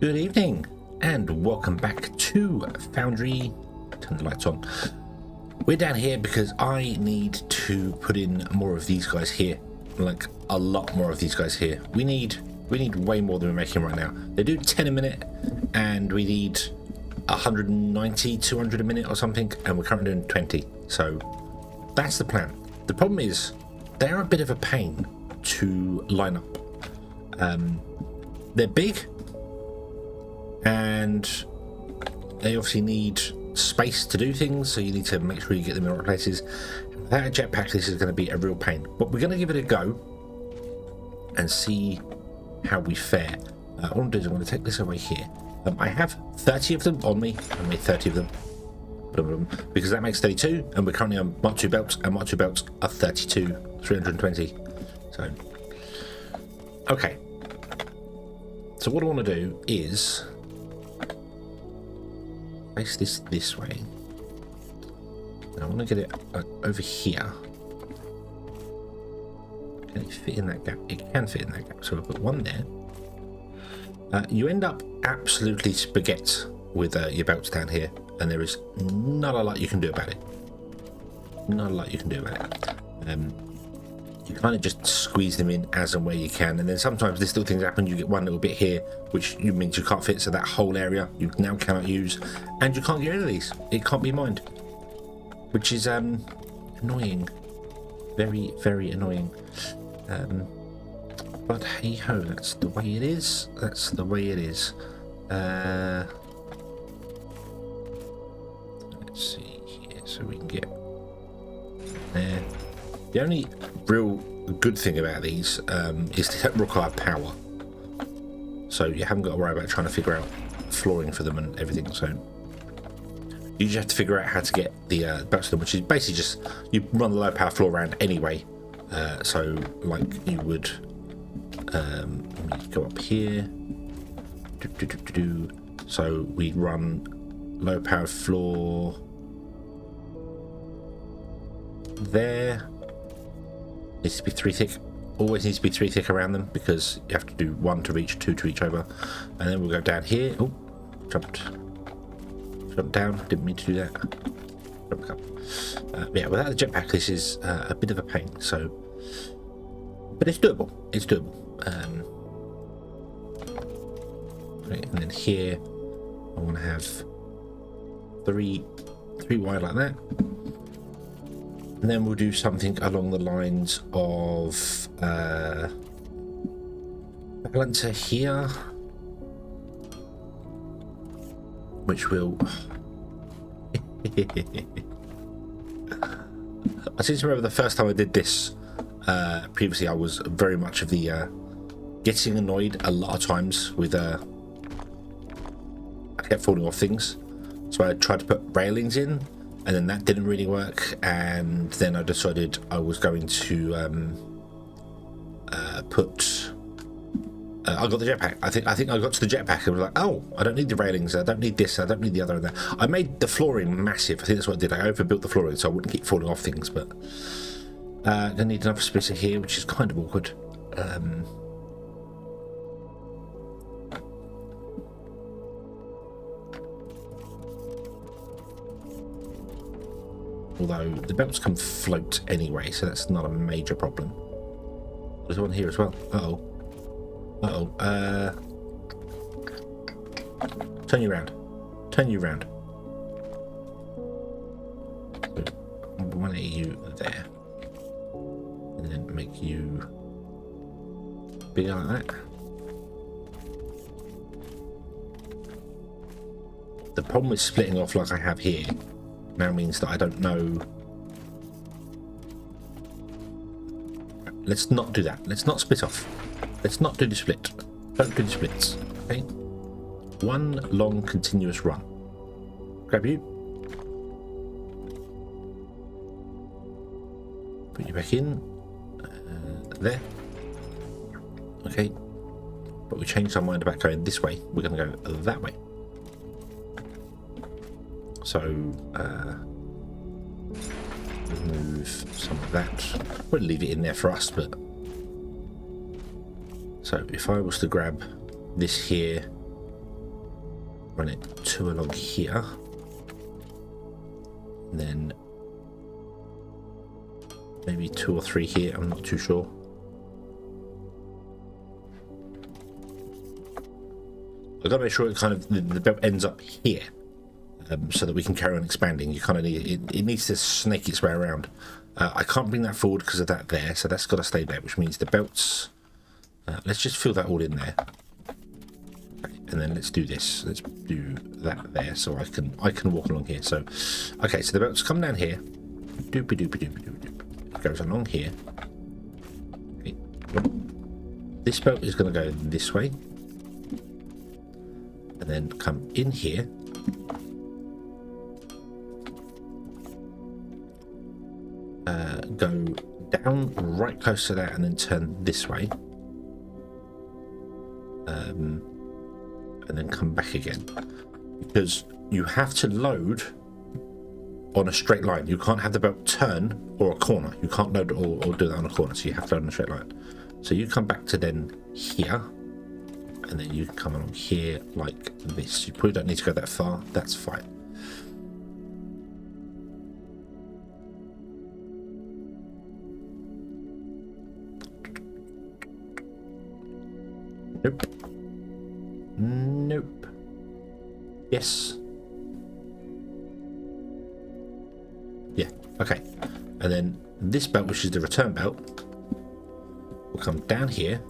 Good evening and welcome back to Foundry. Turn the lights on. We're down here because I need to put in more of these guys here, like a lot more of these guys here. We need way more than we're making right now. They do 10 a minute and we need 190, 200 a minute or something, and we're currently doing 20. So that's the plan. The problem is they're a bit of a pain to line up. They're big and they obviously need space to do things, so you need to make sure you get them in the right places. Without a jetpack, this is going to be a real pain, but we're going to give it a go and see how we fare. All I'm doing is I'm going to take this away here. I have 30 of them on me. I made 30 of them because that makes 32, and we're currently on Mark II belts, and Mark II belts are 32, 320. So, okay. So what I want to do is place this way. And I want to get it over here. Can it fit in that gap? It can fit in that gap. So we'll put one there. You end up absolutely spaghetti with your belts down here, and there is not a lot you can do about it. Not a lot you can do about it. You kind of just squeeze them in as and where you can, and then sometimes this little things happen. You get one little bit here, which means you can't fit, so that whole area you now cannot use, and you can't get rid of these. It can't be mined, which is annoying, very, very annoying. But hey ho, that's the way it is. That's the way it is. Let's see here, so we can get there. The only real good thing about these is they don't require power, so you haven't got to worry about trying to figure out flooring for them and everything. So you just have to figure out how to get the belts to them, which is basically just you run the low power floor around anyway. So like you would let me go up here. So we run low power floor there. Needs to be 3 thick. Always needs to be 3 thick around them, because you have to do 1 to reach, 2 to reach over, and then we'll go down here. Oh, jumped down. Didn't mean to do that. Jumped up. Yeah, without the jetpack, this is a bit of a pain. So, but it's doable. It's doable. Right, and then here, I want to have three wide like that. And then we'll do something along the lines of balancer here, which will I seem to remember the first time I did this previously, I was very much of the getting annoyed a lot of times with I kept falling off things, so I tried to put railings in, and then that didn't really work, and then I decided I was going to I got the jetpack. I think I got to the jetpack and was like, oh, I don't need the railings, I don't need this, I don't need the other and that. I made the flooring massive. I think that's what I did. I overbuilt the flooring so I wouldn't keep falling off things, but I need another splitter here, which is kind of awkward. Although the belts can float anyway, so that's not a major problem. There's one here as well. Turn you around. So, one of you there, and then make you bigger like that. The problem with splitting off like I have here now means that I don't know. Let's not do that. Let's not split off. Let's not do the split. Don't do the splits. Okay? One long continuous run. Grab you. Put you back in. There. Okay. But we changed our mind about going this way. We're going to go that way. So, remove some of that. We'll leave it in there for us, but so if I was to grab this here run it 2 along here, and then maybe 2 or 3 here, I'm not too sure. I've got to make sure it kind of the belt ends up here, so that we can carry on expanding. You kind of need it needs to snake its way around. I can't bring that forward because of that there, so that's got to stay there, which means the belts, let's just fill that all in there. Okay, and then let's do this. Let's do that there, so I can walk along here. So, okay, so the belts come down here. Doopy doopy doopy doopy doop. It goes along here. Okay. This belt is going to go this way, and then come in here. Go down right close to that and then turn this way, and then come back again, because you have to load on a straight line. You can't have the belt turn or a corner. You can't load or do that on a corner, so you have to load on a straight line. So you come back to then here, and then you can come along here like this. You probably don't need to go that far, that's fine. Nope. Nope. Yes. Yeah, okay. And then this belt, which is the return belt, will come down here.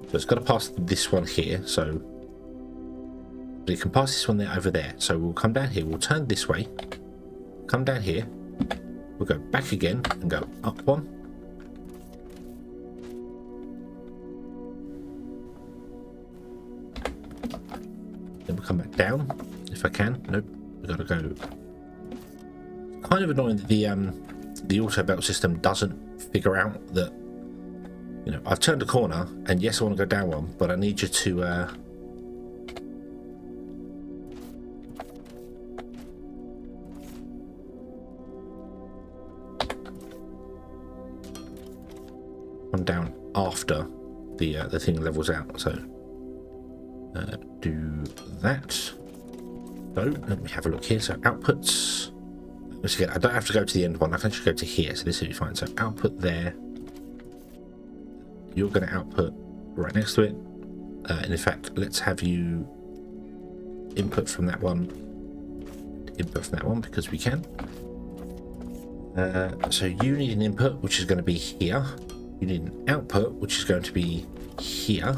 So it's got to pass this one here, so but it can pass this one there over there. So we'll come down here, we'll turn this way, come down here, we'll go back again and go up one. Then we'll come back down if I can. Nope, we've got to go. Kind of annoying that the auto belt system doesn't figure out that, you know, I've turned a corner and yes, I want to go down one, but I need you to come down after the thing levels out. So do that. So let me have a look here. So outputs. Again, I don't have to go to the end one. I can just go to here. So this will be fine. So output there. You're going to output right next to it. And in fact, let's have you input from that one. Input from that one because we can. So you need an input, which is going to be here. You need an output, which is going to be here.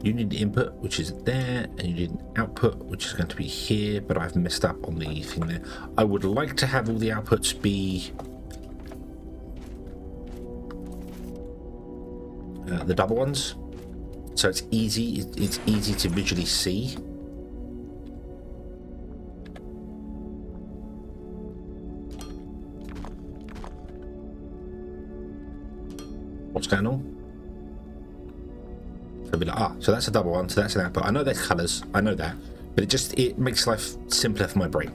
You need the input, which is there, and you need an output, which is going to be here, but I've messed up on the thing there. I would like to have all the outputs be the double ones, so it's easy to visually see. What's going on? So be like, so that's a double one, so that's an output. I know there's colours, I know that, but it makes life simpler for my brain.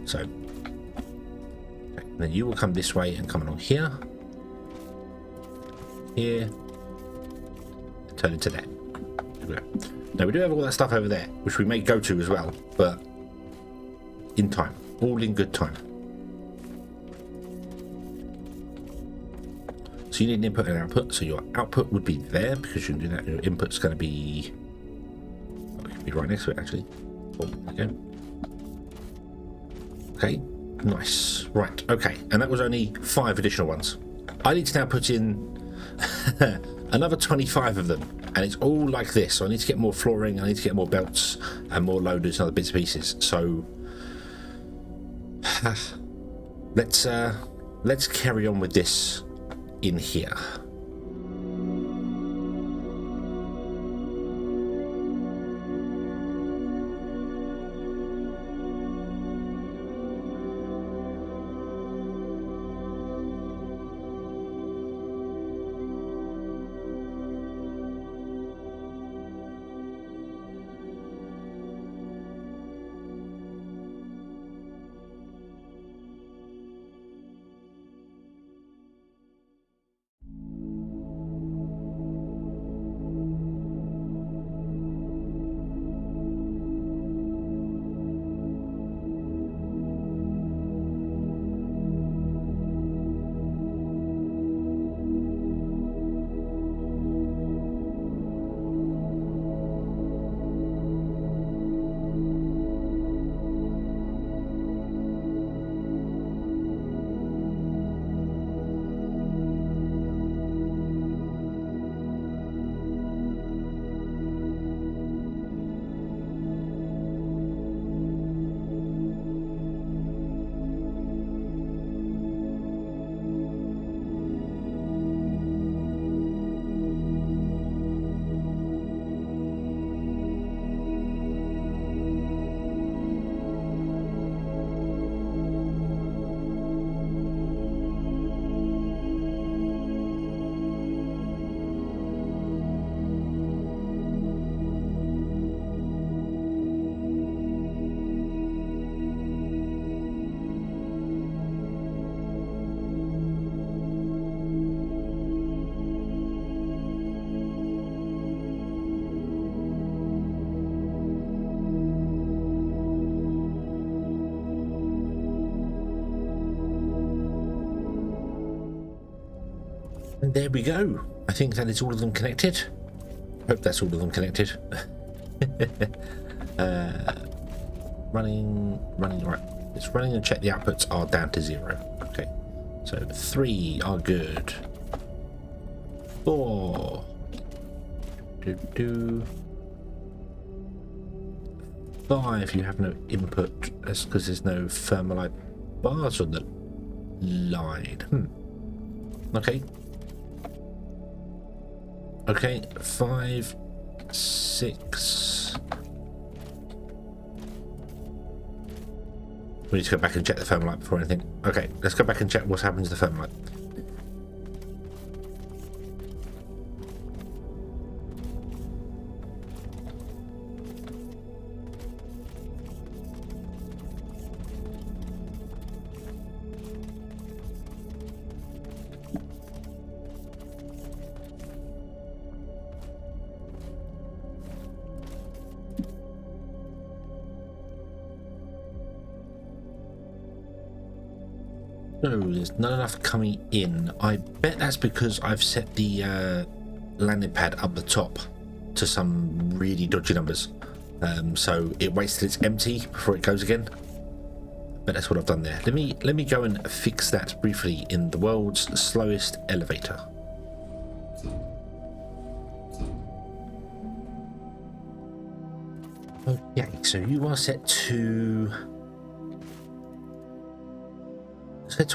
So okay, then you will come this way and come along here, turn into that. Now we do have all that stuff over there, which we may go to as well, but in time, all in good time. So you need an input and output. So your output would be there because you can do that. Your input's going to be, it could be right next to it actually. Oh, there we go. Okay, nice. Right, okay, and that was only 5 additional ones. I need to now put in another 25 of them, and it's all like this. So I need to get more flooring, I need to get more belts and more loaders and other bits and pieces. So let's carry on with this in here. And there we go. I think that is all of them connected. Hope that's all of them connected. Running, right. It's running and check the outputs are down to 0. Okay. So 3 are good. 4. 5, you have no input. That's because there's no Firmalite bars on the line. Okay. Okay, 5, 6. We need to go back and check the Firmalite before anything. Okay, let's go back and check what's happened to the Firmalite. No, there's not enough coming in. I bet that's because I've set the landing pad up the top to some really dodgy numbers. So it waits till it's empty before it goes again. But that's what I've done there. Let me go and fix that briefly in the world's slowest elevator. Okay, so you are set to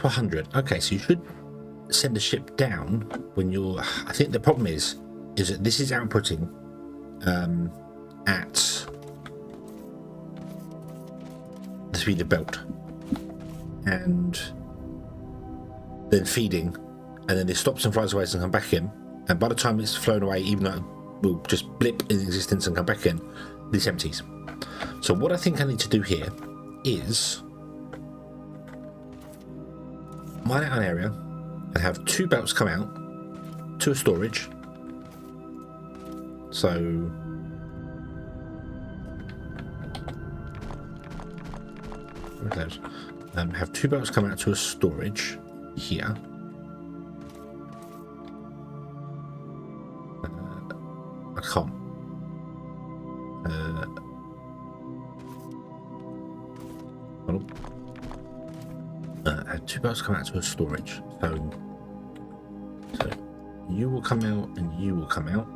100. Okay, so you should send the ship down when you're. I think the problem is that this is outputting at the speed of belt, and then feeding, and then it stops and flies away and come back in. And by the time it's flown away, even though it will just blip in existence and come back in, this empties. So what I think I need to do here is mine out an area and have 2 belts come out to a storage. So have 2 belts come out to a storage here. I can't. Have 2 belts come out to a storage. So you will come out and you will come out.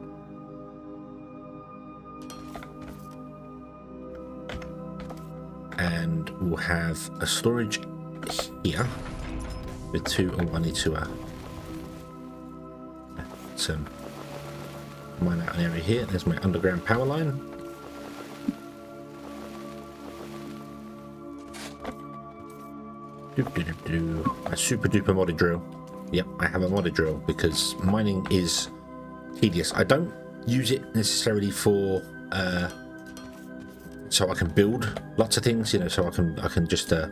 And we'll have a storage here with 2. I need to mine out an area here. There's my underground power line. A super duper modded drill. Yep, I have a modded drill because mining is tedious. I don't use it necessarily for so I can build lots of things, you know, so I can just I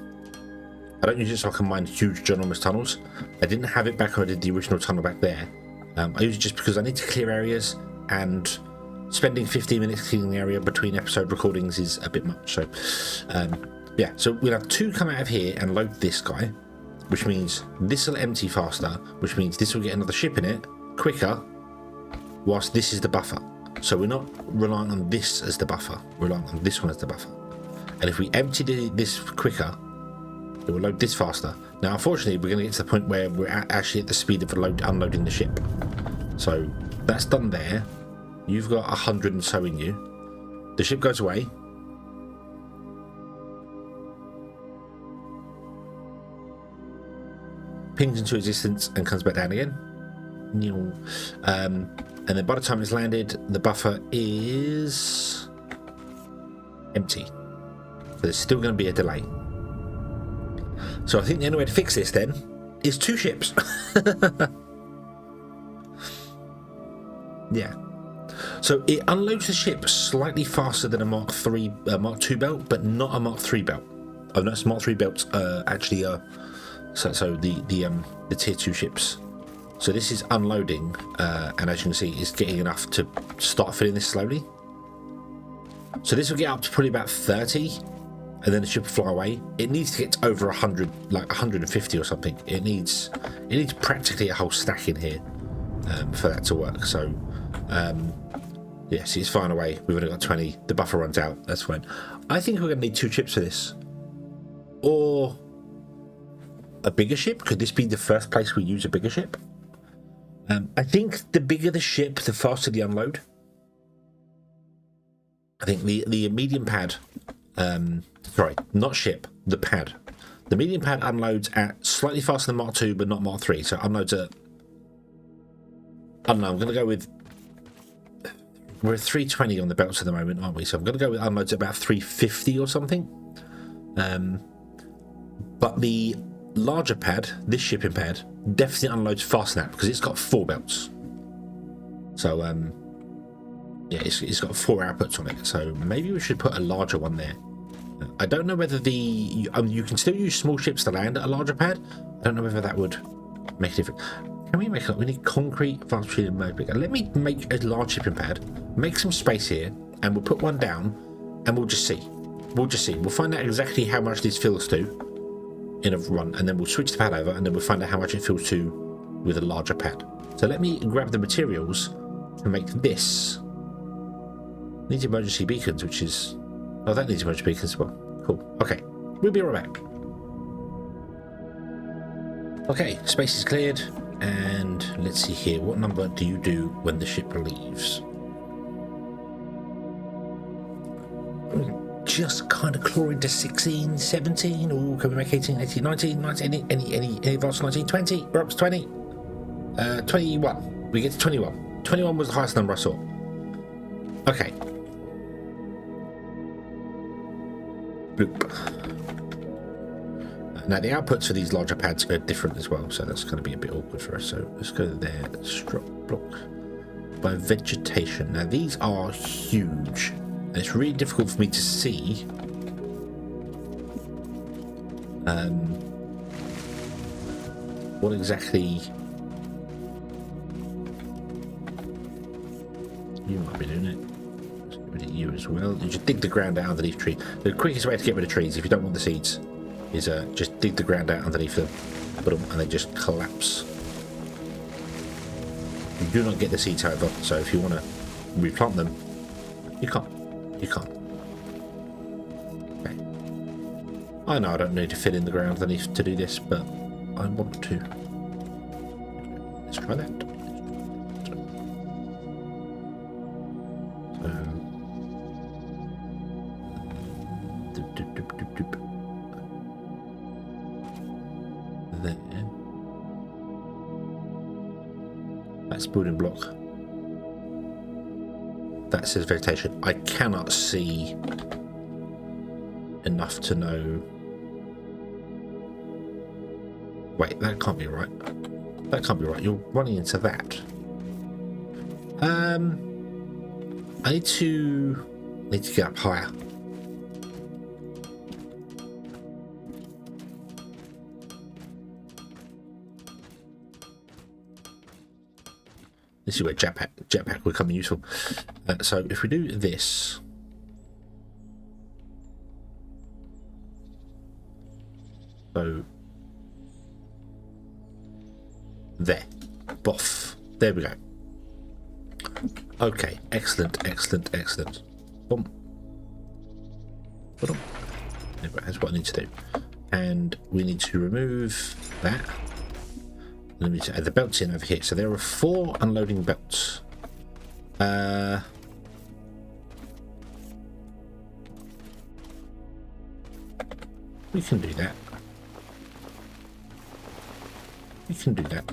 don't use it so I can mine huge ginormous tunnels. I didn't have it back when I did the original tunnel back there. I use it just because I need to clear areas, and spending 15 minutes cleaning the area between episode recordings is a bit much. So yeah, so we'll have 2 come out of here and load this guy, which means this will empty faster, which means this will get another ship in it quicker, whilst this is the buffer. So we're not relying on this as the buffer, we're relying on this one as the buffer. And if we empty this quicker, it will load this faster. Now, unfortunately, we're going to get to the point where we're actually at the speed of unloading the ship. So that's done there. You've got 100 and so in you. The ship goes away. Pings into existence and comes back down again. And then by the time it's landed, the buffer is empty. So there's still going to be a delay. So I think the only way to fix this then is 2 ships. Yeah. So it unloads the ship slightly faster than a Mark 2 belt, but not a Mark 3 belt. Oh no, Mark 3 belts actually are. So the tier 2 ships. So this is unloading, and as you can see, it's getting enough to start filling this slowly. So this will get up to probably about 30, and then the ship will fly away. It needs to get to over 100, like 150 or something. It needs practically a whole stack in here for that to work. So yes, it's fine away. We've only got 20. The buffer runs out. That's fine. I think we're going to need 2 ships for this, or a bigger ship. Could this be the first place we use a bigger ship? I think the bigger the ship, the faster the unload. I think the medium pad, sorry, not ship, the pad. The medium pad unloads at slightly faster than Mark II, but not Mark III. So unloads at, I don't know, I'm going to go with, we're at 320 on the belts at the moment, aren't we? So I'm going to go with unloads at about 350 or something. But the larger pad, this shipping pad, definitely unloads faster than that because it's got 4 belts. So, yeah, it's got 4 outputs on it. So maybe we should put a larger one there. I don't know whether you can still use small ships to land at a larger pad. I don't know whether that would make a difference. Can we make it? We need concrete, advanced treated mode bigger. Let me make a large shipping pad, make some space here, and we'll put one down, and we'll just see. We'll find out exactly how much this fills to in a run, and then we'll switch the pad over, and then we'll find out how much it fills to with a larger pad. So let me grab the materials to make this. Needs emergency beacons, which is... Oh, that needs emergency beacons as well. Cool. Okay, we'll be right back. Okay, space is cleared, and let's see here. What number do you do when the ship leaves? Just kind of claw into 16, 17, or can we make 18, 18, 19, 19, any advanced 19, 20? We're up to 20. 21. We get to 21. 21 was the highest number I saw. Okay. Bloop. Now the outputs for these larger pads are different as well, so that's going to be a bit awkward for us. So let's go there. Strop block by vegetation. Now these are huge, and it's really difficult for me to see what exactly you might be doing it. You as well. You just dig the ground out underneath trees. The quickest way to get rid of trees, if you don't want the seeds, is just dig the ground out underneath them, and they just collapse. You do not get the seeds, however, so if you want to replant them, you can't. You can't. Okay. I know I don't need to fill in the ground underneath to do this, but I want to. Let's try that. There. That's building block. That says vegetation. I cannot see enough to know. Wait, that can't be right. That can't be right. You're running into that. I need to get up higher. This is where jetpack will come in useful. So if we do this, so there, boff, there we go. Okay, excellent. Boom. Boom. That's what I need to do, and we need to remove that. Let me add the belts in over here. So there are 4 unloading belts. We can do that. We can do that.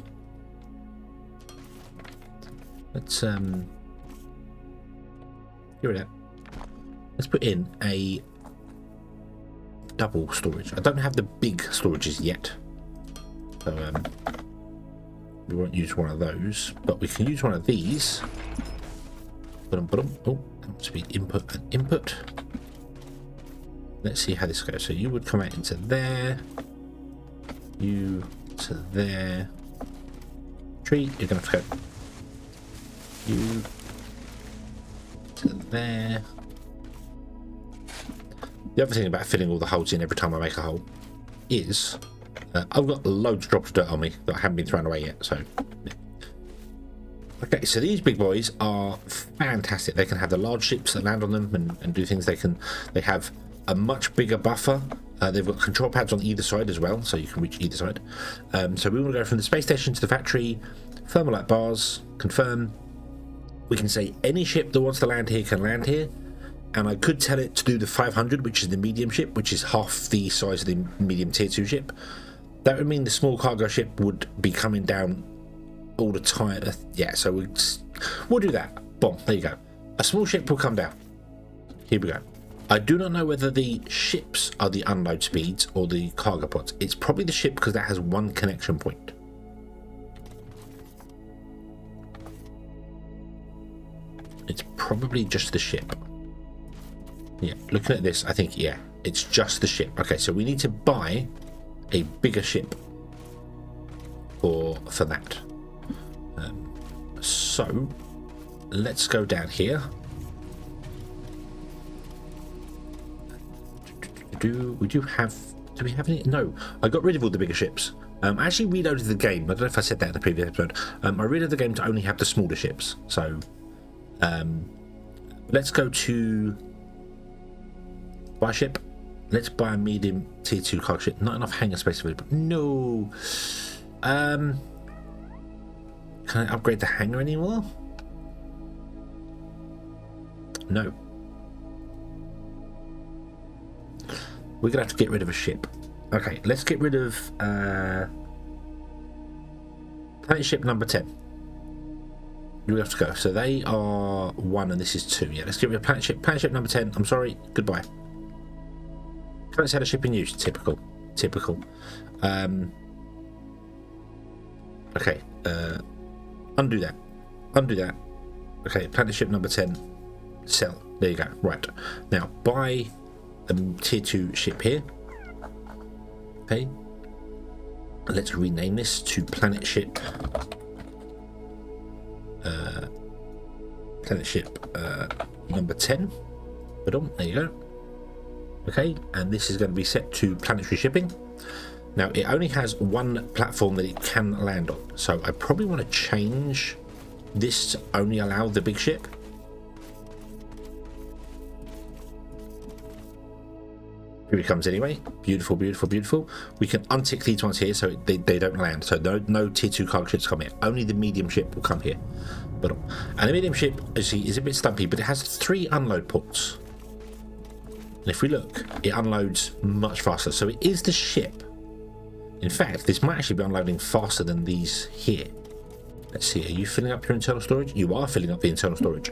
Let's get rid of that. Let's put in a double storage. I don't have the big storages yet, so we won't use one of those, but we can use one of these. Oh, must be input and input. Let's see how this goes. So you would come out into there, you to there. Tree, you're gonna have to go. You to there. The other thing about filling all the holes in every time I make a hole is I've got loads of drops of dirt on me that I haven't been thrown away yet, so yeah. Okay, so these big boys are fantastic. They can have the large ships that land on them and do things. They have a much bigger buffer. They've got control pads on either side as well, so you can reach either side. So we want to go from the space station to the factory. Firmalite bars, confirm. We can say any ship that wants to land here can land here. And I could tell it to do the 500, which is the medium ship, which is half the size of the medium tier 2 ship. That would mean the small cargo ship would be coming down all the time. Yeah, so we'll do that. Boom, there you go. A small ship will come down. Here we go. I do not know whether the ships are the unload speeds or the cargo pods. It's probably the ship because that has one connection point. It's probably just the ship. Yeah, looking at this, I think, yeah, it's just the ship. Okay, so we need to buy a bigger ship for that. So let's go down here. Do we have any? No, I got rid of all the bigger ships. I actually reloaded the game. I don't know if I said that in the previous episode. I reloaded the game to only have the smaller ships. So let's go to buy a ship. Let's buy a medium tier 2 cargo ship. Not enough hangar space available. No. Can I upgrade the hangar anymore? No. We're gonna have to get rid of a ship. Okay, let's get rid of planet ship number 10. We have to go. So they are 1 and this is 2. Yeah, let's get rid of planet ship number 10. I'm sorry, goodbye. Planet's had a ship in use. Typical. Okay, undo that. Okay, planet ship number 10. Sell. There you go. Right. Now buy a tier 2 ship here. Okay. Let's rename this to planet ship. Number 10. There you go. Okay, and this is going to be set to planetary shipping. Now it only has one platform that it can land on, so I probably want to change this to only allow the big ship. Here it comes anyway. Beautiful. We can untick these ones here so they don't land. So no tier 2 cargo ships come here. Only the medium ship will come here. And the medium ship, as you see, is a bit stumpy, but it has 3 unload ports. And if we look, it unloads much faster. So it is the ship. In fact, this might actually be unloading faster than these here. Let's see, are you filling up your internal storage? You are filling up the internal storage.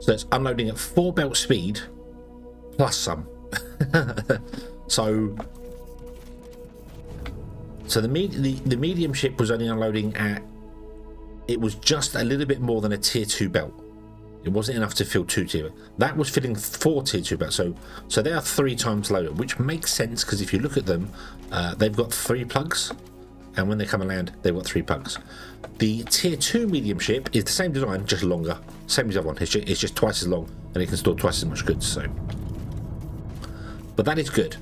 So it's unloading at 4 belt speed plus some. so the medium ship was only unloading at, it was just a little bit more than a tier 2 belt. It wasn't enough to fill 2 tier. That was filling 4 tier 2 belts. So they are 3 times lower, which makes sense because if you look at them, they've got 3 plugs, and when they come and land, they've got 3 plugs. The tier 2 medium ship is the same design, just longer. Same as the other one. It's just twice as long, and it can store twice as much goods. So, but that is good.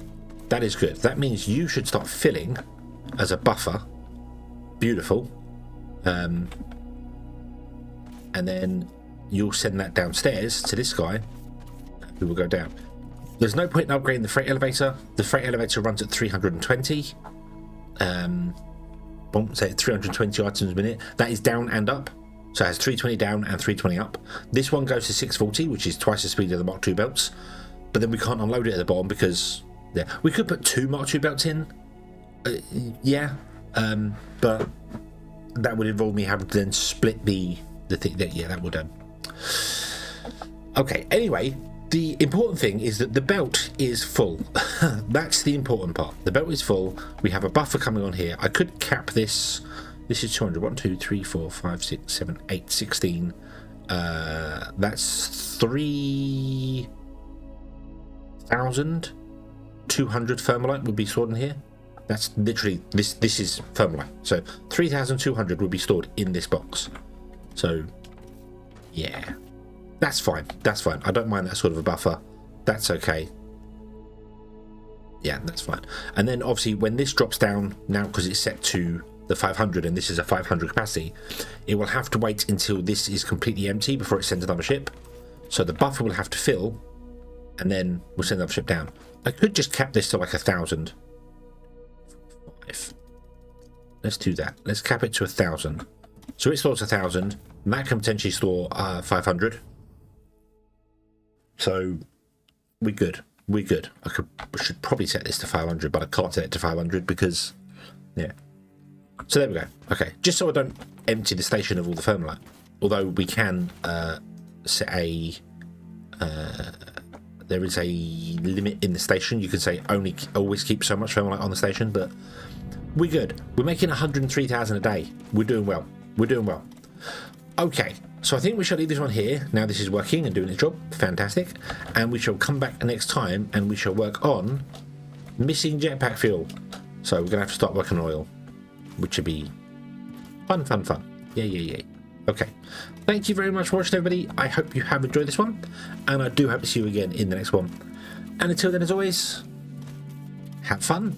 That means you should start filling as a buffer. Beautiful. And then you'll send that downstairs to this guy who will go down. There's no point in upgrading the freight elevator. The freight elevator runs at 320. Say 320 items a minute. That is down and up. So it has 320 down and 320 up. This one goes to 640, which is twice the speed of the Mark II belts. But then we can't unload it at the bottom because we could put 2 Mark II belts in. But that would involve me having to then split the thing. That would. Okay. Anyway, the important thing is that the belt is full. That's the important part. The belt is full. We have a buffer coming on here. I could cap this. This is 200. 1, 2, 3, 4, 5, 6, 7, 8, 16. That's 3,200 Firmalite would be stored in here. That's literally this is Firmalite. So 3,200 would be stored in this box. So yeah, that's fine. I don't mind that sort of a buffer. That's okay. Yeah, that's fine. And then obviously when this drops down now, because it's set to the 500, and this is a 500 capacity, it will have to wait until this is completely empty before it sends another ship. So the buffer will have to fill, and then we'll send another ship down. I could just cap this to like 1,000. Let's do that. Let's cap it to 1,000. So it stores 1,000. That can potentially store 500. So we're good. We're good. I should probably set this to 500, but I can't set it to 500 because, yeah. So there we go. Okay, just so I don't empty the station of all the Firmalite. Although we can set a... there is a limit in the station. You can say always keep so much Firmalite on the station, but we're good. We're making 103,000 a day. We're doing well. We're doing well. Okay, so I think we shall leave this one here. Now this is working and doing its job. Fantastic. And we shall come back next time and we shall work on missing jetpack fuel. So we're going to have to start working on oil, which would be fun, fun, fun. Yeah. Okay. Thank you very much for watching, everybody. I hope you have enjoyed this one, and I do hope to see you again in the next one. And until then, as always, have fun.